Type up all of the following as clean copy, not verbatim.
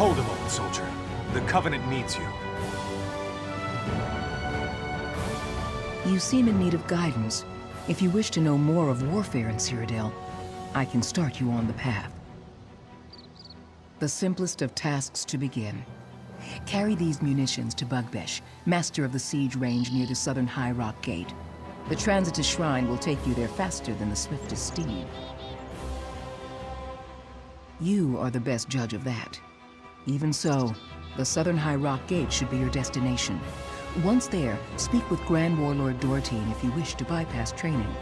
Hold a moment, soldier. The Covenant needs you. You seem in need of guidance. If you wish to know more of warfare in Cyrodiil, I can start you on the path. The simplest of tasks to begin. Carry these munitions to Bugbesh, master of the siege range near the southern High Rock Gate. The transit to Shrine will take you there faster than the swiftest steed. You are the best judge of that. Even so, the southern High Rock Gate should be your destination. Once there, speak with Grand Warlord Dortine if you wish to bypass training.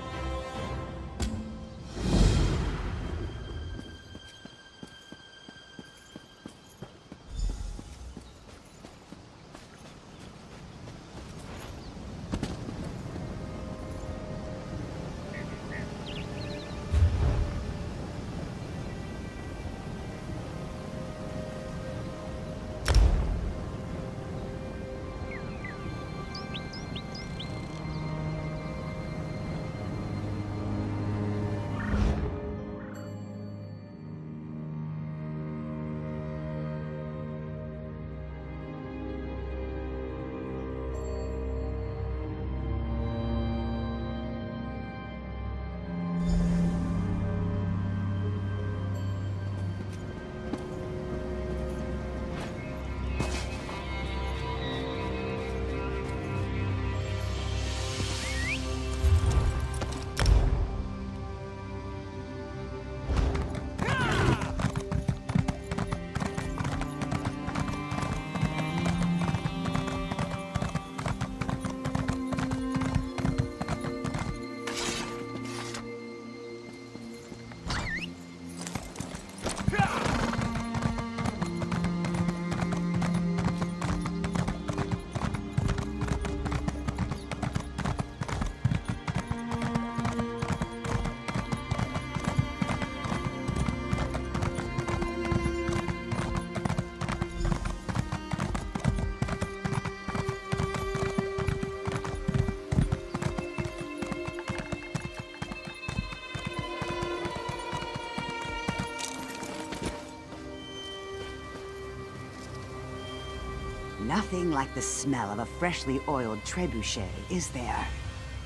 Nothing like the smell of a freshly oiled trebuchet, is there?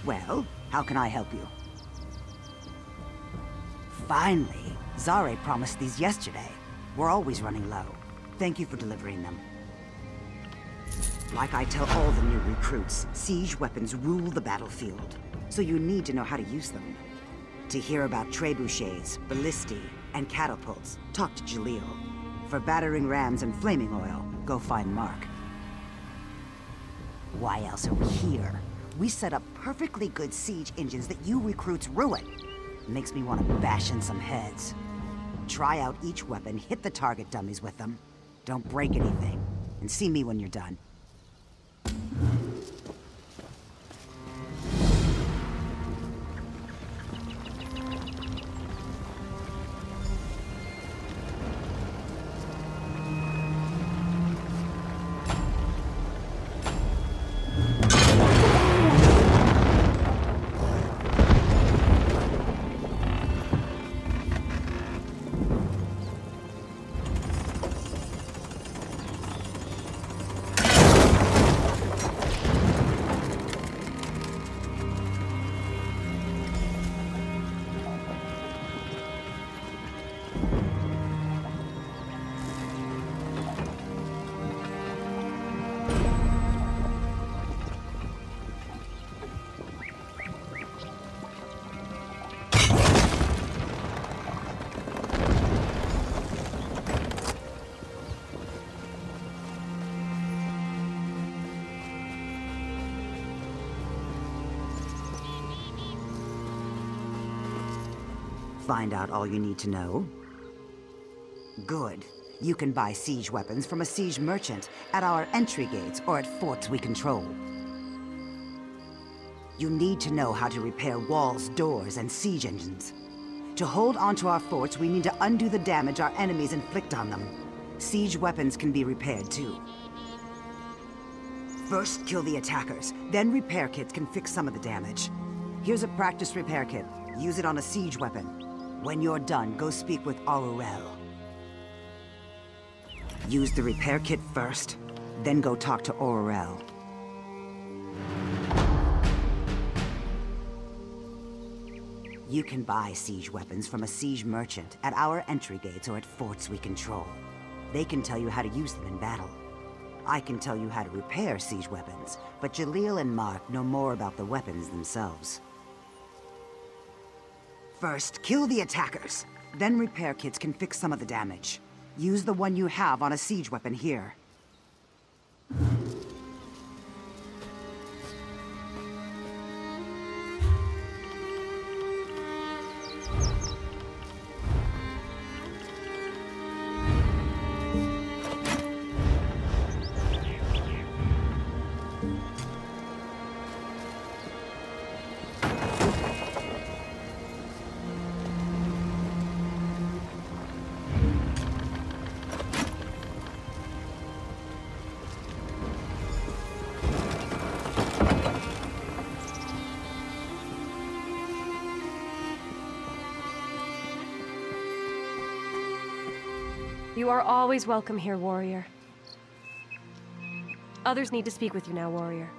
Well, how can I help you? Finally! Zare promised these yesterday. We're always running low. Thank you for delivering them. Like I tell all the new recruits, siege weapons rule the battlefield. So you need to know how to use them. To hear about trebuchets, ballistae, and catapults, talk to Jalil. For battering rams and flaming oil, go find Mark. Why else are we here? We set up perfectly good siege engines that you recruits ruin. Makes me want to bash in some heads. Try out each weapon, hit the target dummies with them. Don't break anything, and see me when you're done. Find out all you need to know? Good. You can buy siege weapons from a siege merchant at our entry gates or at forts we control. You need to know how to repair walls, doors, and siege engines. To hold onto our forts, we need to undo the damage our enemies inflict on them. Siege weapons can be repaired too. First, kill the attackers, then repair kits can fix some of the damage. Here's a practice repair kit. Use it on a siege weapon. When you're done, go speak with Aurel. Use the repair kit first, then go talk to Aurel. You can buy siege weapons from a siege merchant at our entry gates or at forts we control. They can tell you how to use them in battle. I can tell you how to repair siege weapons, but Jalil and Mark know more about the weapons themselves. First, kill the attackers. Then repair kits can fix some of the damage. Use the one you have on a siege weapon here. You are always welcome here, warrior. Others need to speak with you now, warrior.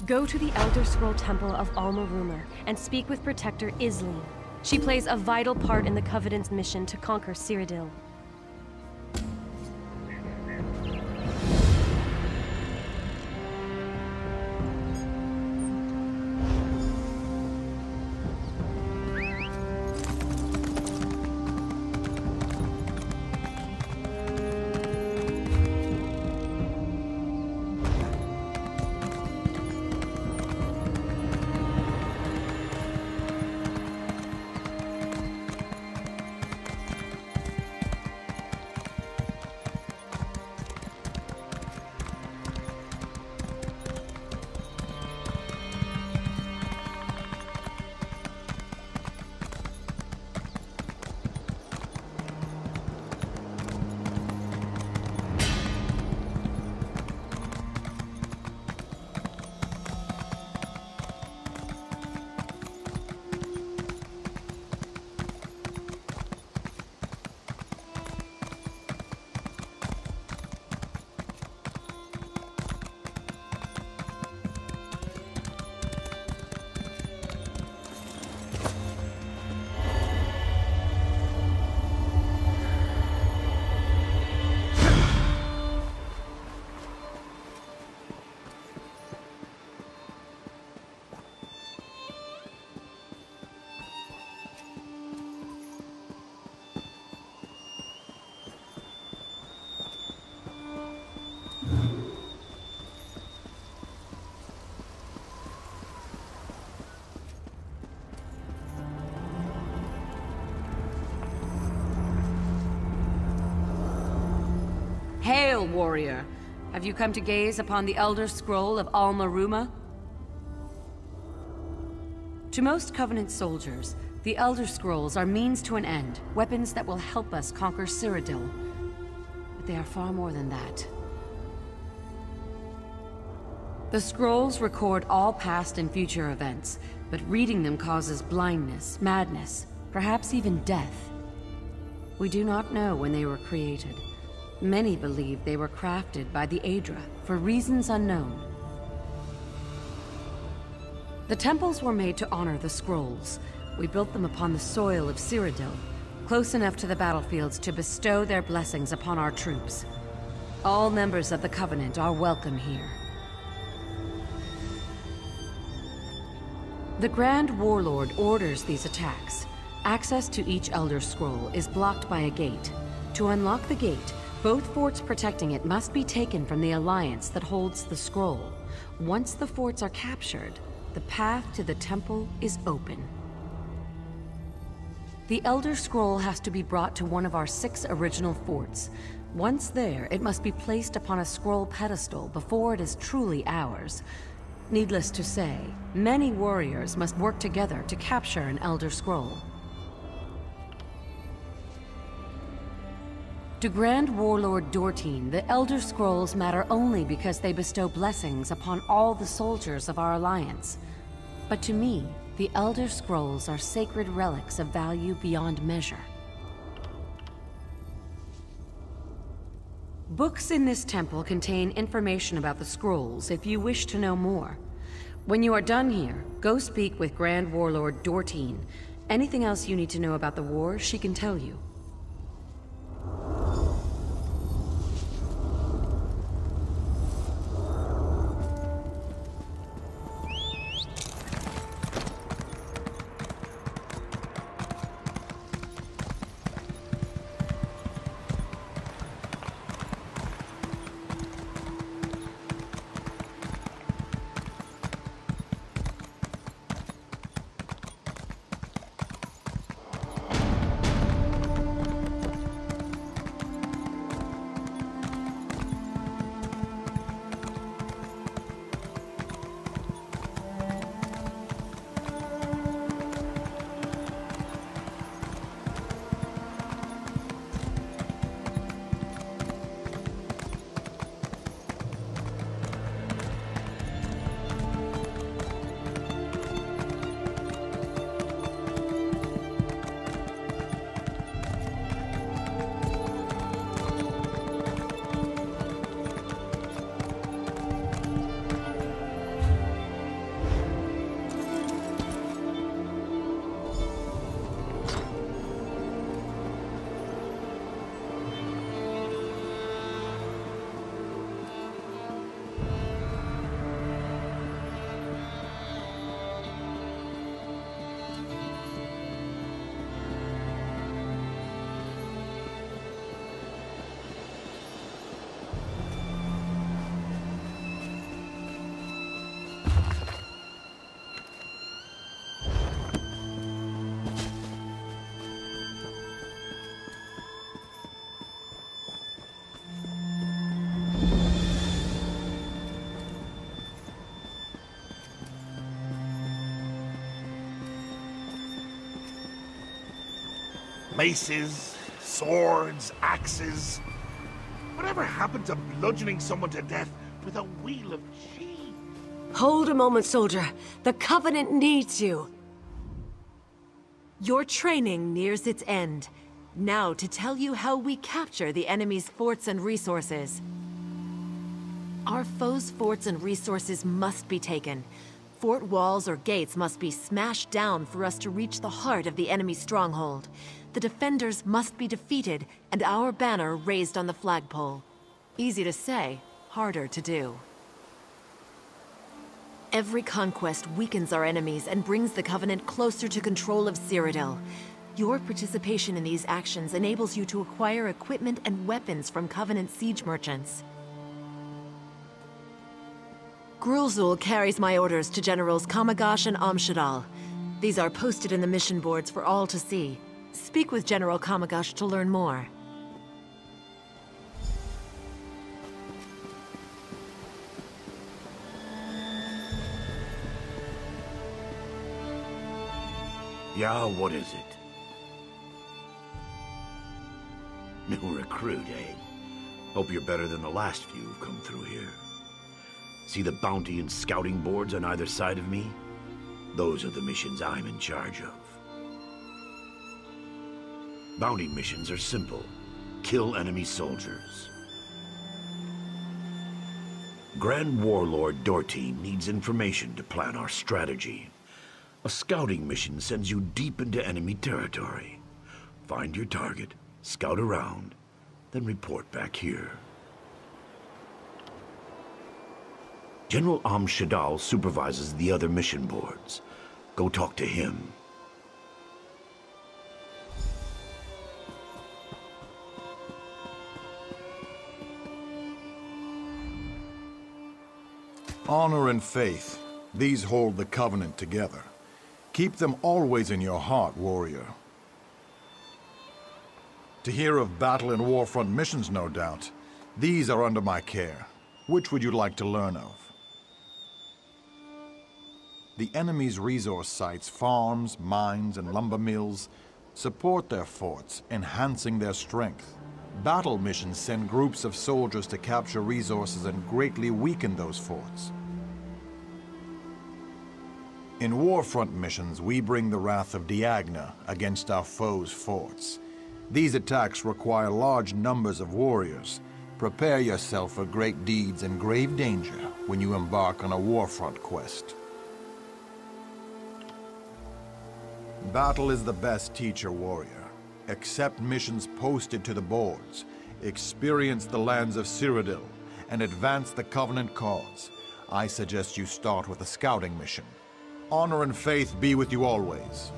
Go to the Elder Scroll Temple of Alma-Rumor and speak with Protector Isleen. She plays a vital part in the Covenant's mission to conquer Cyrodiil. Hail, warrior! Have you come to gaze upon the Elder Scroll of Alma-Rumor? To most Covenant soldiers, the Elder Scrolls are means to an end, weapons that will help us conquer Cyrodiil. But they are far more than that. The scrolls record all past and future events, but reading them causes blindness, madness, perhaps even death. We do not know when they were created. Many believe they were crafted by the Aedra for reasons unknown. The temples were made to honor the scrolls. We built them upon the soil of Cyrodiil, close enough to the battlefields to bestow their blessings upon our troops. All members of the Covenant are welcome here. The Grand Warlord orders these attacks. Access to each Elder Scroll is blocked by a gate. To unlock the gate, both forts protecting it must be taken from the alliance that holds the scroll. Once the forts are captured, the path to the temple is open. The Elder Scroll has to be brought to one of our 6 original forts. Once there, it must be placed upon a scroll pedestal before it is truly ours. Needless to say, many warriors must work together to capture an Elder Scroll. To Grand Warlord Dortine, the Elder Scrolls matter only because they bestow blessings upon all the soldiers of our alliance. But to me, the Elder Scrolls are sacred relics of value beyond measure. Books in this temple contain information about the scrolls if you wish to know more. When you are done here, go speak with Grand Warlord Dortine. Anything else you need to know about the war, she can tell you. Maces, swords, axes. Whatever happened to bludgeoning someone to death with a wheel of cheese? Hold a moment, soldier. The Covenant needs you. Your training nears its end. Now to tell you how we capture the enemy's forts and resources. Our foes' forts and resources must be taken. Fort walls or gates must be smashed down for us to reach the heart of the enemy stronghold. The defenders must be defeated, and our banner raised on the flagpole. Easy to say, harder to do. Every conquest weakens our enemies and brings the Covenant closer to control of Cyrodiil. Your participation in these actions enables you to acquire equipment and weapons from Covenant siege merchants. Grulzul carries my orders to Generals Kamagash and Amshadal. These are posted in the mission boards for all to see. Speak with General Kamagash to learn more. Yeah, what is it? New recruit, eh? Hope you're better than the last few who've come through here. See the bounty and scouting boards on either side of me? Those are the missions I'm in charge of. Bounty missions are simple. Kill enemy soldiers. Grand Warlord Dortine needs information to plan our strategy. A scouting mission sends you deep into enemy territory. Find your target, scout around, then report back here. General Amshadal supervises the other mission boards. Go talk to him. Honor and faith, these hold the Covenant together. Keep them always in your heart, warrior. To hear of battle and warfront missions, no doubt. These are under my care. Which would you like to learn of? The enemy's resource sites, farms, mines, and lumber mills support their forts, enhancing their strength. Battle missions send groups of soldiers to capture resources and greatly weaken those forts. In warfront missions, we bring the wrath of Diagna against our foes' forts. These attacks require large numbers of warriors. Prepare yourself for great deeds and grave danger when you embark on a warfront quest. Battle is the best teacher, warrior. Accept missions posted to the boards, experience the lands of Cyrodiil, and advance the Covenant cause. I suggest you start with a scouting mission. Honor and faith be with you always.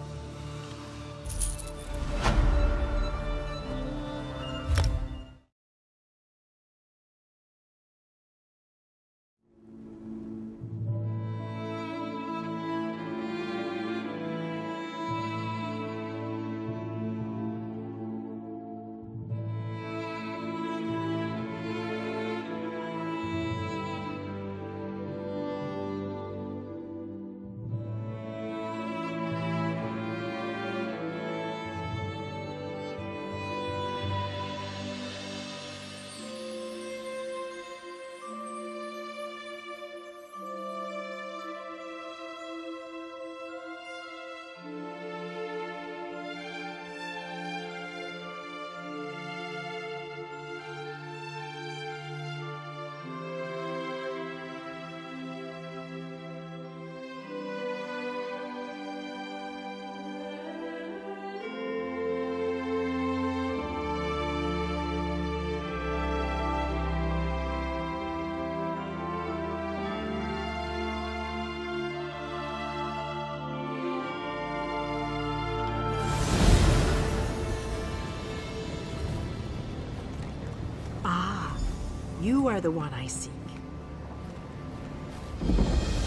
You are the one I seek.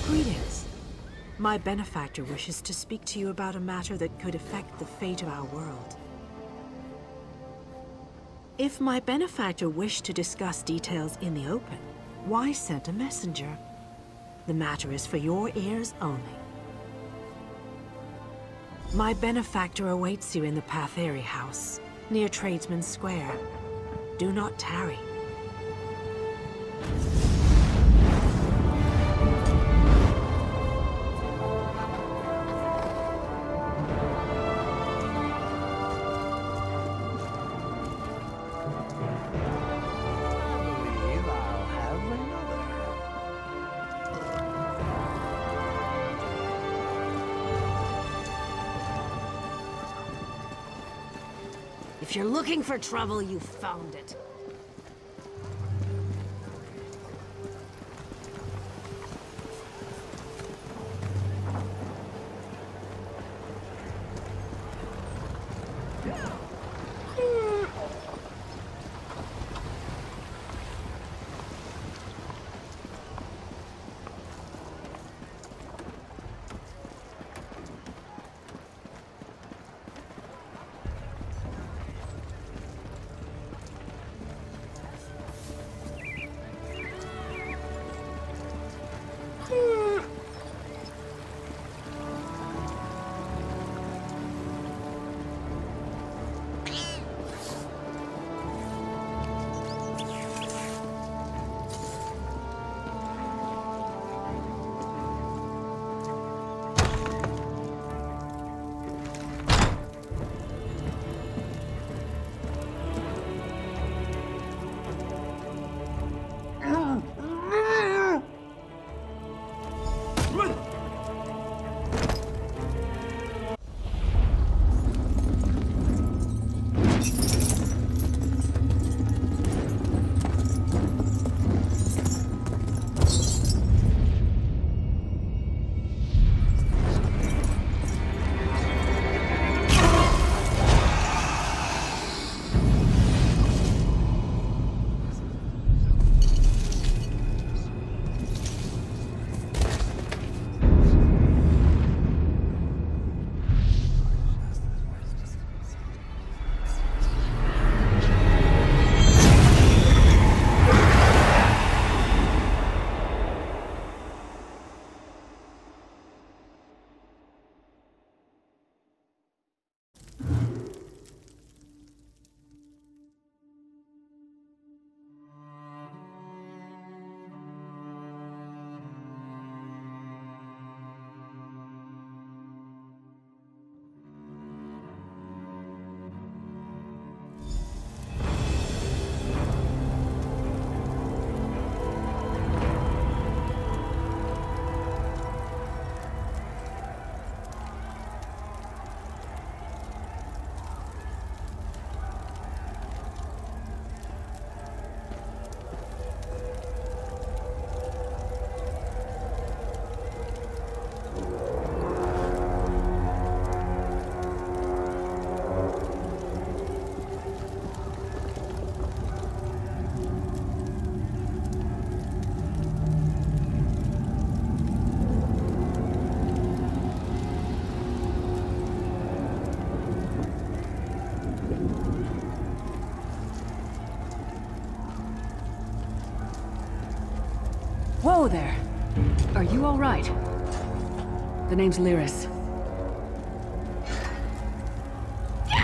Greetings. My benefactor wishes to speak to you about a matter that could affect the fate of our world. If my benefactor wished to discuss details in the open, why send a messenger? The matter is for your ears only. My benefactor awaits you in the Patheri House, near Tradesman Square. Do not tarry. If you're looking for trouble, you found it. Hello there. Are you all right? The name's Lyris. I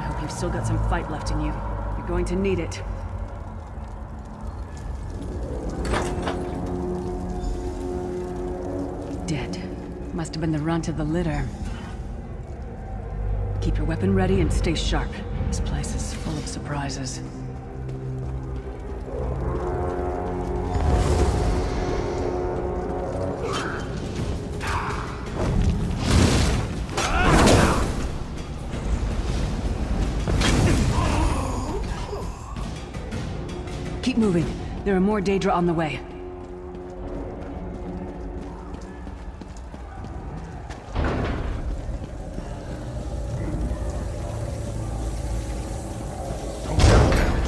hope you've still got some fight left in you. You're going to need it. Dead. Must have been the runt of the litter. Keep your weapon ready and stay sharp. This place is full of surprises. Keep moving. There are more Daedra on the way.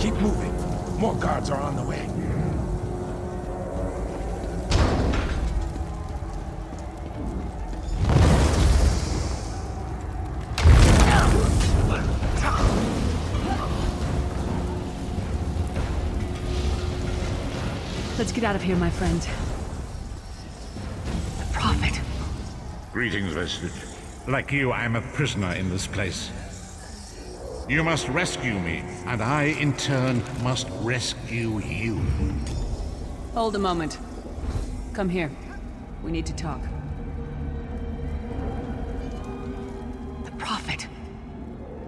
Keep moving. More guards are on the way. Let's get out of here, my friend. The Prophet. Greetings, Vestige. Like you, I'm a prisoner in this place. You must rescue me, and I, in turn, must rescue you. Hold a moment. Come here. We need to talk. The Prophet.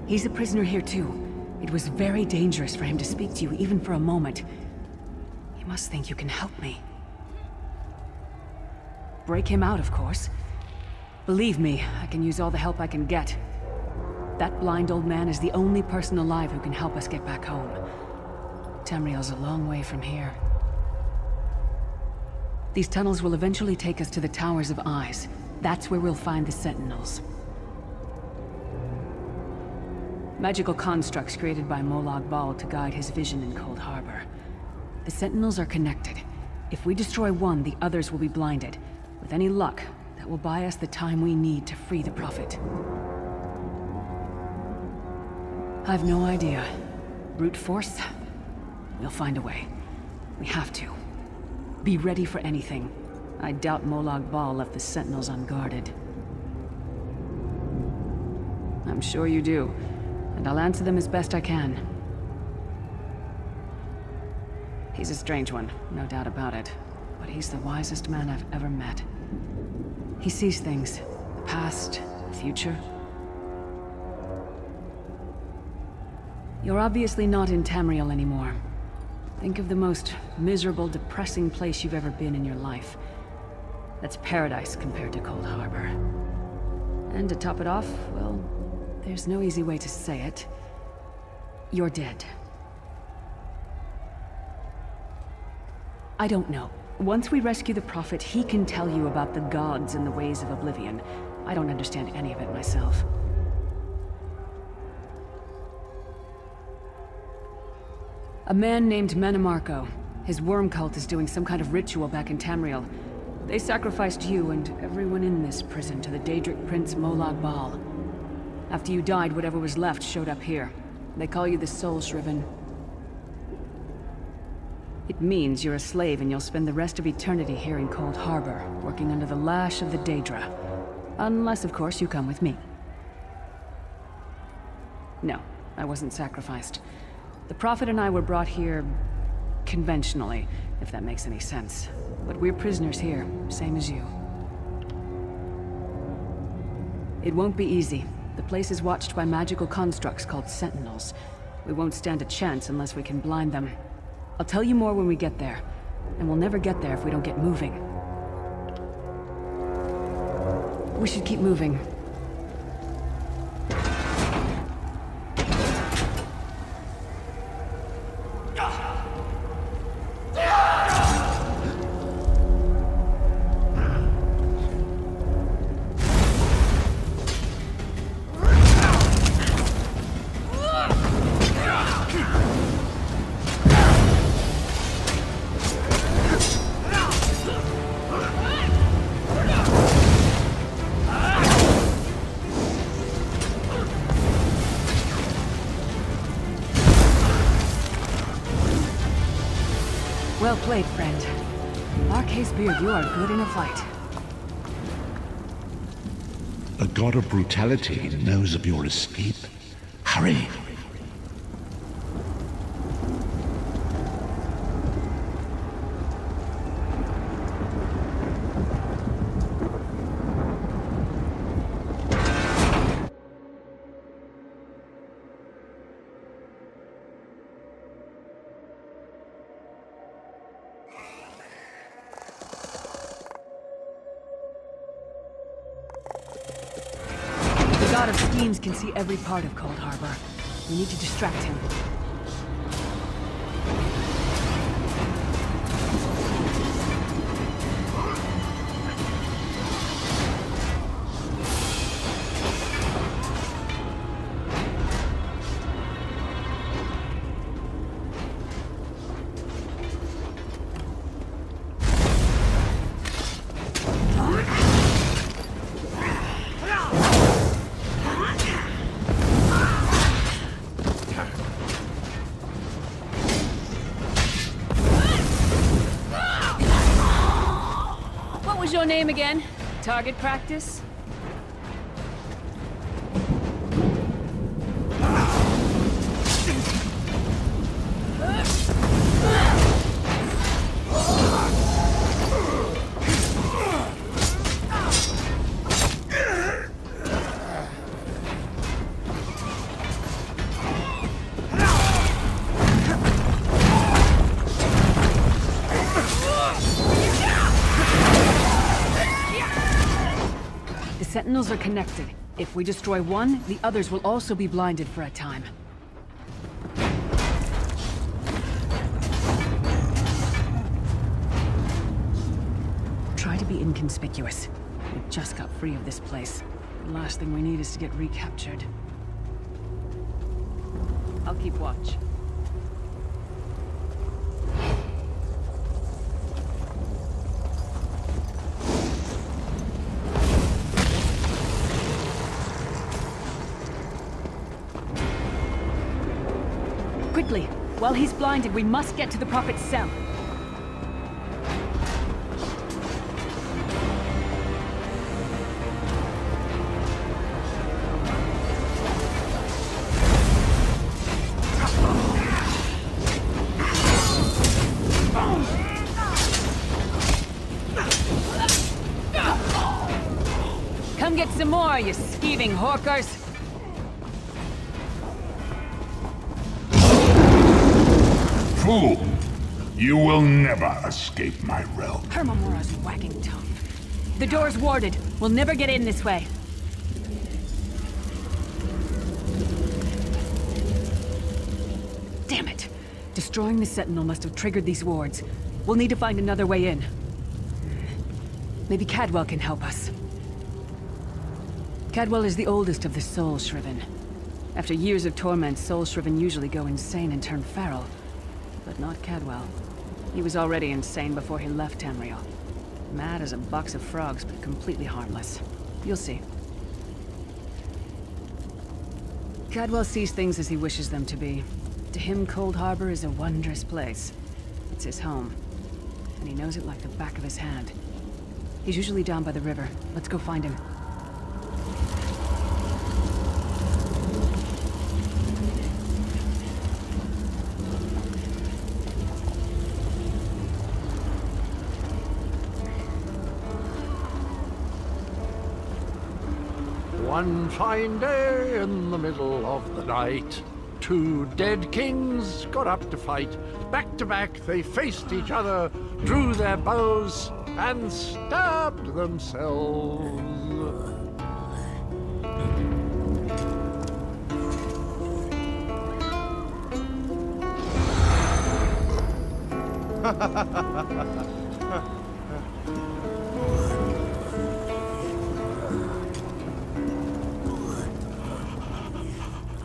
He's a prisoner here, too. It was very dangerous for him to speak to you, even for a moment. You must think you can help me. Break him out, of course. Believe me, I can use all the help I can get. That blind old man is the only person alive who can help us get back home. Tamriel's a long way from here. These tunnels will eventually take us to the Towers of Eyes. That's where we'll find the Sentinels. Magical constructs created by Molag Bal to guide his vision in Cold Harbor. The Sentinels are connected. If we destroy one, the others will be blinded. With any luck, that will buy us the time we need to free the Prophet. I've no idea. Brute force? We'll find a way. We have to. Be ready for anything. I doubt Molag Bal left the Sentinels unguarded. I'm sure you do, and I'll answer them as best I can. He's a strange one, no doubt about it, but he's the wisest man I've ever met. He sees things, the past, the future. You're obviously not in Tamriel anymore. Think of the most miserable, depressing place you've ever been in your life. That's paradise compared to Cold Harbor. And to top it off, well, there's no easy way to say it. You're dead. I don't know. Once we rescue the Prophet, he can tell you about the gods and the ways of oblivion. I don't understand any of it myself. A man named Menemarco. His worm cult is doing some kind of ritual back in Tamriel. They sacrificed you and everyone in this prison to the Daedric Prince Molag Bal. After you died, whatever was left showed up here. They call you the Soul Shriven. It means you're a slave and you'll spend the rest of eternity here in Cold Harbor, working under the lash of the Daedra. Unless, of course, you come with me. No, I wasn't sacrificed. The Prophet and I were brought here conventionally, if that makes any sense. But we're prisoners here, same as you. It won't be easy. The place is watched by magical constructs called Sentinels. We won't stand a chance unless we can blind them. I'll tell you more when we get there. And we'll never get there if we don't get moving. We should keep moving. played, friend. Arcasebeard, you are good in a fight. A god of brutality knows of your escape. Hurry! The God of Schemes can see every part of Cold Harbor. We need to distract him. Your name again? Target practice? Sentinels are connected. If we destroy one, the others will also be blinded for a time. Try to be inconspicuous. We just got free of this place. The last thing we need is to get recaptured. I'll keep watch. Quickly! While he's blinded, we must get to the Prophet's cell. Come get some more, you scheming hawkers! Fool! You will never escape my realm. Hermamora's wagging tongue. The door's warded. We'll never get in this way. Damn it! Destroying the Sentinel must have triggered these wards. We'll need to find another way in. Maybe Cadwell can help us. Cadwell is the oldest of the Soul Shriven. After years of torment, Soul Shriven usually go insane and turn feral. But not Cadwell. He was already insane before he left Tamriel. Mad as a box of frogs, but completely harmless. You'll see. Cadwell sees things as he wishes them to be. To him, Cold Harbor is a wondrous place. It's his home. And he knows it like the back of his hand. He's usually down by the river. Let's go find him. One fine day in the middle of the night, two dead kings got up to fight. Back to back they faced each other, drew their bows, and stabbed themselves.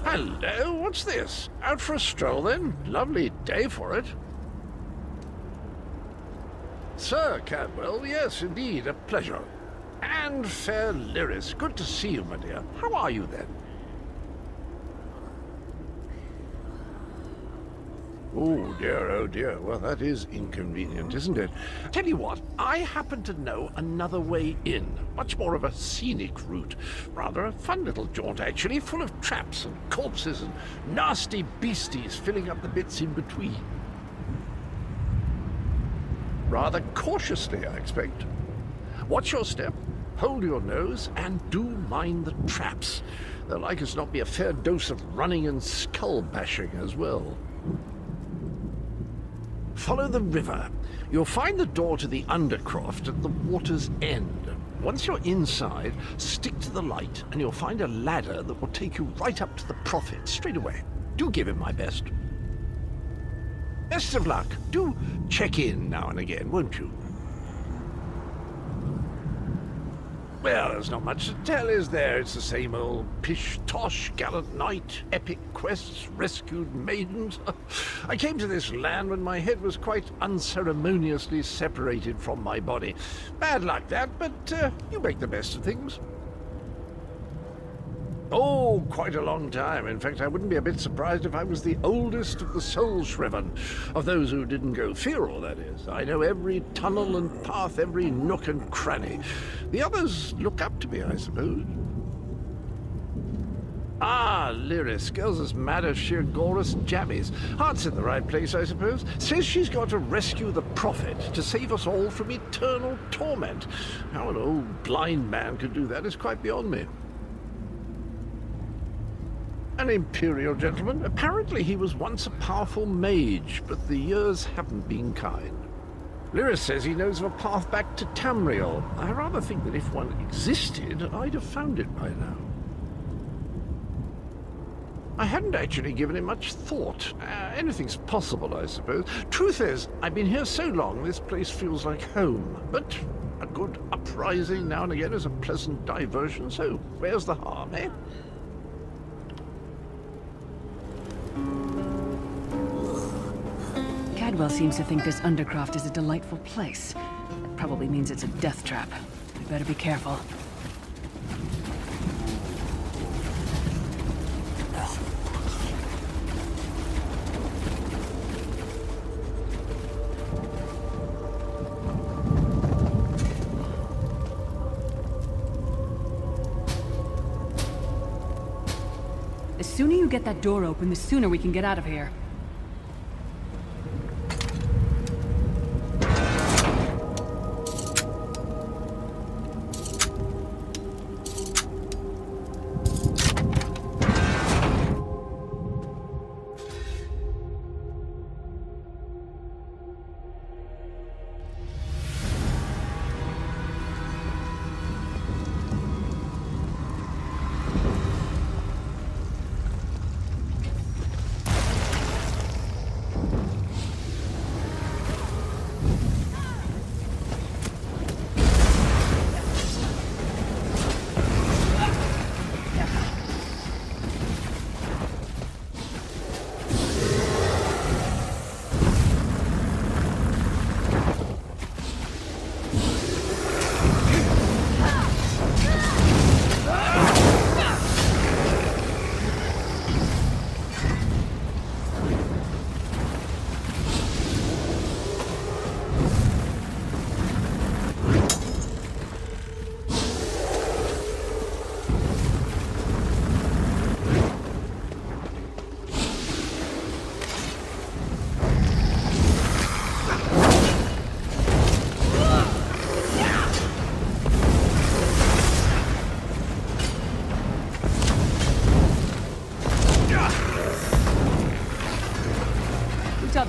Hello, what's this? Out for a stroll then? Lovely day for it. Sir Cadwell, yes, indeed, a pleasure. And fair Lyris, good to see you, my dear. How are you then? Oh dear, well that is inconvenient, isn't it? Tell you what, I happen to know another way in. Much more of a scenic route. Rather a fun little jaunt actually, full of traps and corpses and nasty beasties filling up the bits in between. Rather cautiously, I expect. Watch your step, hold your nose, and do mind the traps. There'll like as not be a fair dose of running and skull bashing as well. Follow the river. You'll find the door to the Undercroft at the water's end. Once you're inside, stick to the light, and you'll find a ladder that will take you right up to the Prophet straight away. Do give him my best. Best of luck. Do check in now and again, won't you? Well, there's not much to tell, is there? It's the same old pish-tosh, gallant knight, epic quests, rescued maidens. I came to this land when my head was quite unceremoniously separated from my body. Bad luck that, but you make the best of things. Oh, quite a long time. In fact, I wouldn't be a bit surprised if I was the oldest of the soul Shriven. Of those who didn't go feral, that is. I know every tunnel and path, every nook and cranny. The others look up to me, I suppose. Ah, Lyris. Girl's as mad as sheer Gorus jammies. Heart's in the right place, I suppose. Says she's got to rescue the Prophet to save us all from eternal torment. How an old blind man could do that is quite beyond me. An imperial gentleman. Apparently he was once a powerful mage, but the years haven't been kind. Lyris says he knows of a path back to Tamriel. I rather think that if one existed, I'd have found it by now. I hadn't actually given it much thought. Anything's possible, I suppose. Truth is, I've been here so long, this place feels like home. But a good uprising now and again is a pleasant diversion, so where's the harm, eh? Cadwell seems to think this Undercroft is a delightful place. That probably means it's a death trap. We better be careful. The sooner you get that door open, the sooner we can get out of here.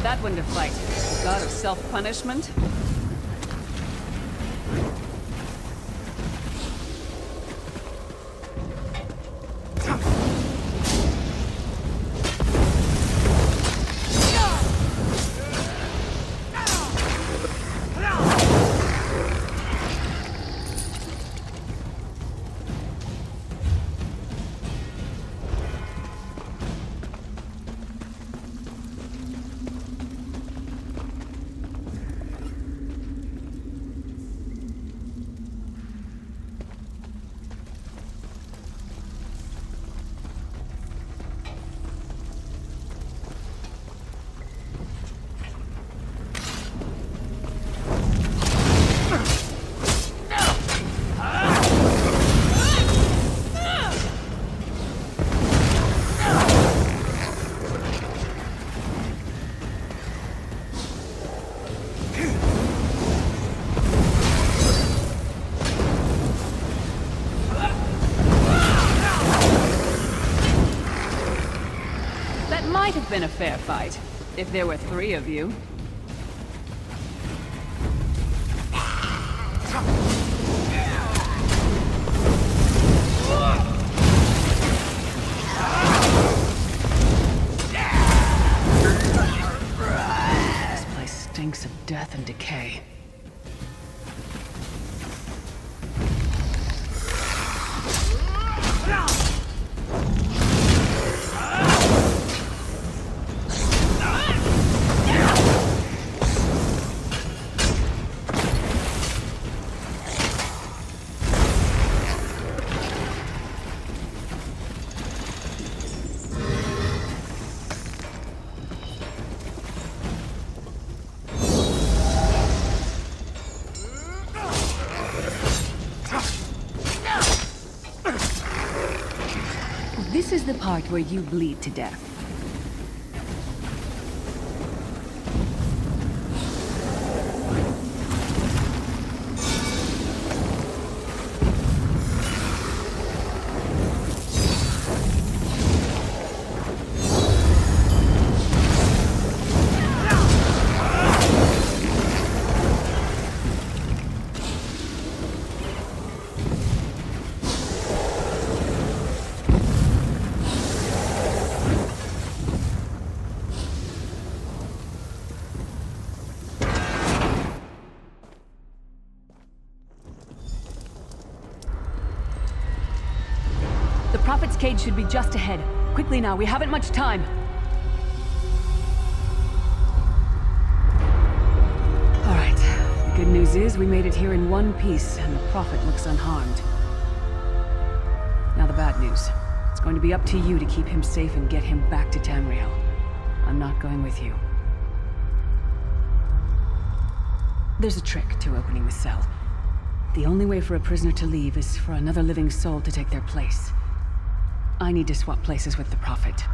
That one to fight. God of self-punishment? have been a fair fight, if there were 3 of you. This place stinks of death and decay. This is the part where you bleed to death. The Prophet's cage should be just ahead. Quickly now, we haven't much time. Alright, the good news is we made it here in one piece, and the Prophet looks unharmed. Now the bad news. It's going to be up to you to keep him safe and get him back to Tamriel. I'm not going with you. There's a trick to opening the cell. The only way for a prisoner to leave is for another living soul to take their place. I need to swap places with the Prophet.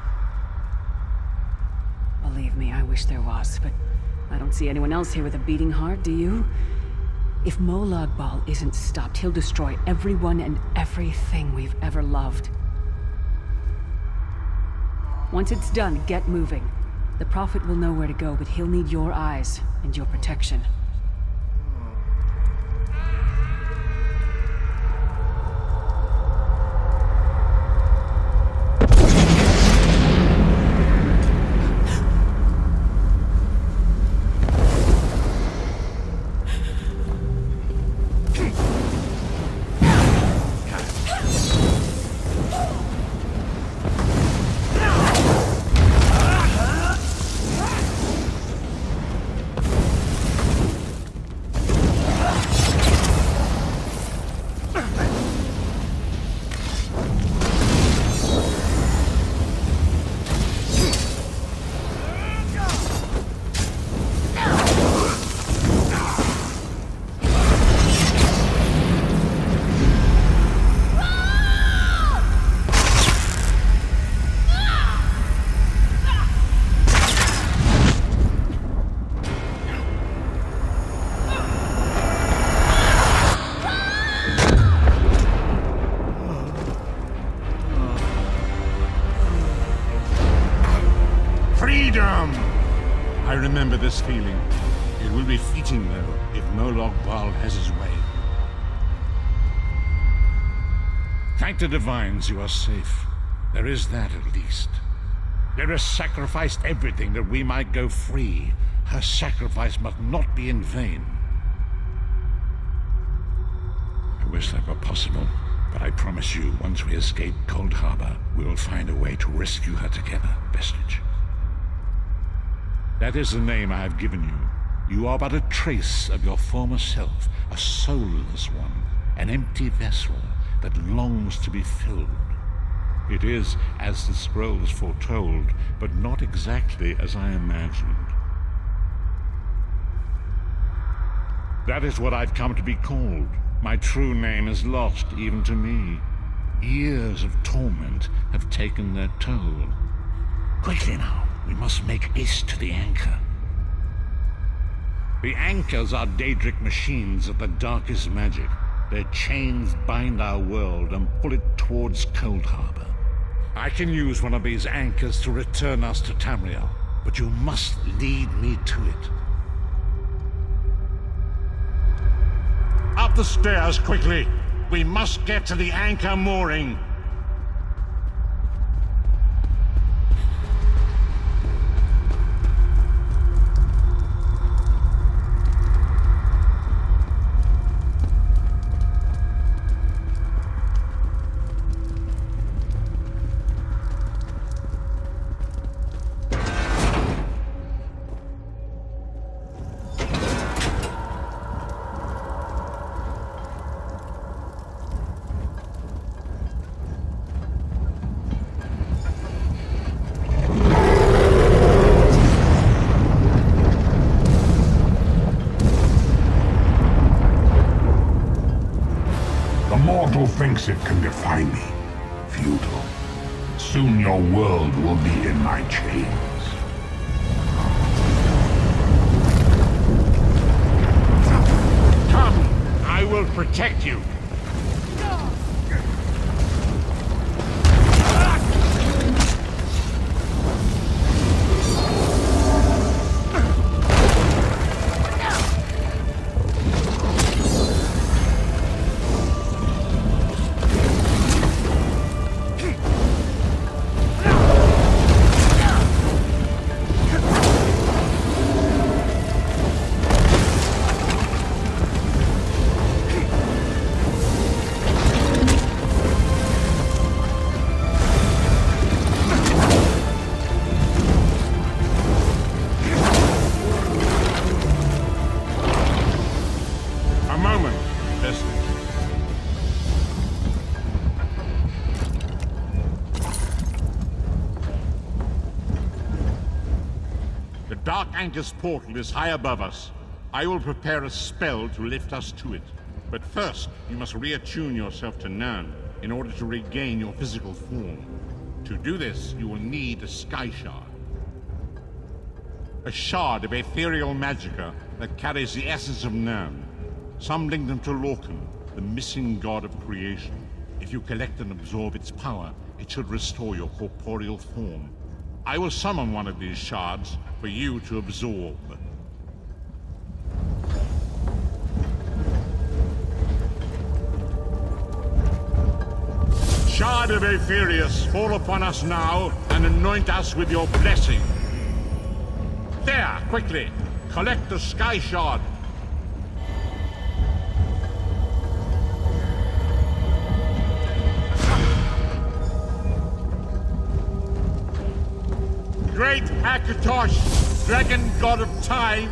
Believe me, I wish there was, but I don't see anyone else here with a beating heart, do you? If Molag Bal isn't stopped, he'll destroy everyone and everything we've ever loved. Once it's done, get moving. The Prophet will know where to go, but he'll need your eyes and your protection. I remember this feeling. It will be fleeting, though, if Molag Bal has his way. Thank the Divines you are safe. There is that, at least. Lyra sacrificed everything that we might go free. Her sacrifice must not be in vain. I wish that were possible, but I promise you, once we escape Cold Harbor, we will find a way to rescue her together, Vestige. That is the name I have given you. You are but a trace of your former self, a soulless one, an empty vessel that longs to be filled. It is as the scrolls foretold, but not exactly as I imagined. That is what I've come to be called. My true name is lost even to me. Years of torment have taken their toll. Quickly now, we must make haste to the anchor. The anchors are Daedric machines of the darkest magic. Their chains bind our world and pull it towards Cold Harbor. I can use one of these anchors to return us to Tamriel, but you must lead me to it. Up the stairs, quickly! We must get to the anchor mooring! Thinks it can defy me. Futile. Soon your world will be in my chains. Come! I will protect you! Anchor's portal is high above us. I will prepare a spell to lift us to it. But first, you must reattune yourself to Nern in order to regain your physical form. To do this, you will need a skyshard. A shard of ethereal magicka that carries the essence of Nern. Some link them to Lorcan, the missing god of creation. If you collect and absorb its power, it should restore your corporeal form. I will summon one of these shards for you to absorb. Shard of Aetherius, fall upon us now and anoint us with your blessing. There, quickly! Collect the sky shard. Great Akatosh, dragon god of time,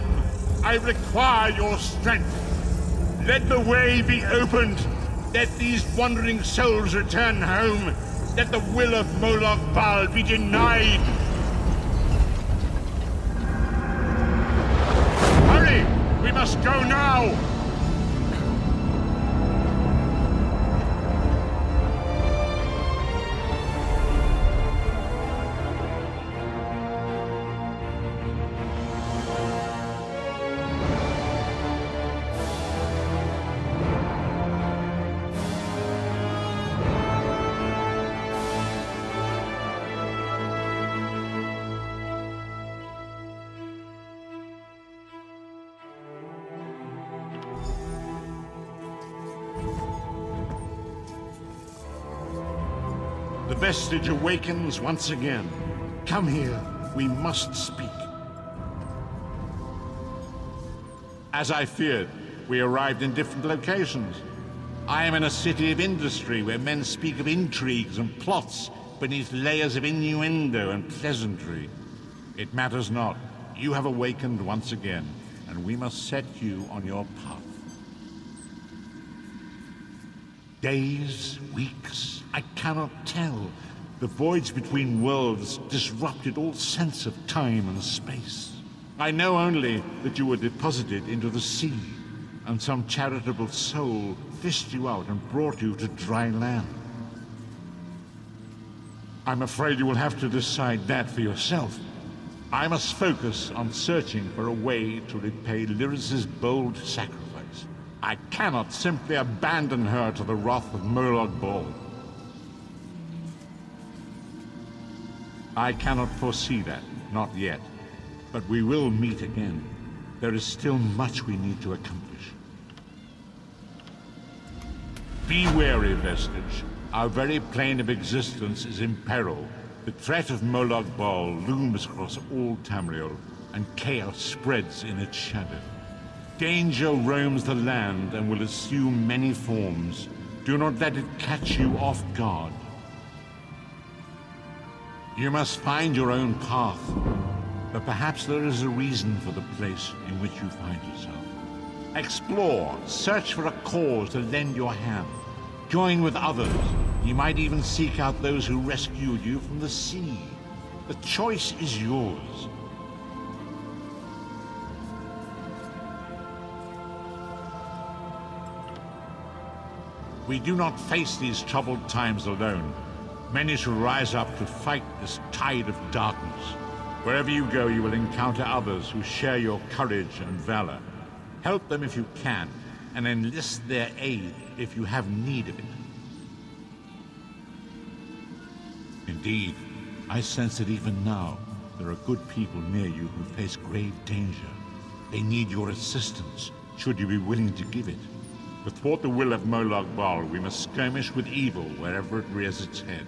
I require your strength. Let the way be opened. Let these wandering souls return home. Let the will of Vvardenfell be denied. Hurry! We must go now! The vestige awakens once again. Come here, we must speak. As I feared, we arrived in different locations. I am in a city of industry where men speak of intrigues and plots beneath layers of innuendo and pleasantry. It matters not. You have awakened once again, and we must set you on your path. Days, weeks, I cannot tell. The voids between worlds disrupted all sense of time and space. I know only that you were deposited into the sea, and some charitable soul fished you out and brought you to dry land. I'm afraid you will have to decide that for yourself. I must focus on searching for a way to repay Lyris's bold sacrifice. I cannot simply abandon her to the wrath of Molag Bal. I cannot foresee that, not yet. But we will meet again. There is still much we need to accomplish. Be wary, Vestige. Our very plane of existence is in peril. The threat of Molag Bal looms across all Tamriel, and chaos spreads in its shadow. Danger roams the land and will assume many forms. Do not let it catch you off guard. You must find your own path, but perhaps there is a reason for the place in which you find yourself. Explore, search for a cause to lend your hand. Join with others. You might even seek out those who rescued you from the sea. The choice is yours. We do not face these troubled times alone. Many shall rise up to fight this tide of darkness. Wherever you go, you will encounter others who share your courage and valor. Help them if you can, and enlist their aid if you have need of it. Indeed, I sense that even now, there are good people near you who face grave danger. They need your assistance, should you be willing to give it. To thwart the will of Molag Bal, we must skirmish with evil wherever it rears its head.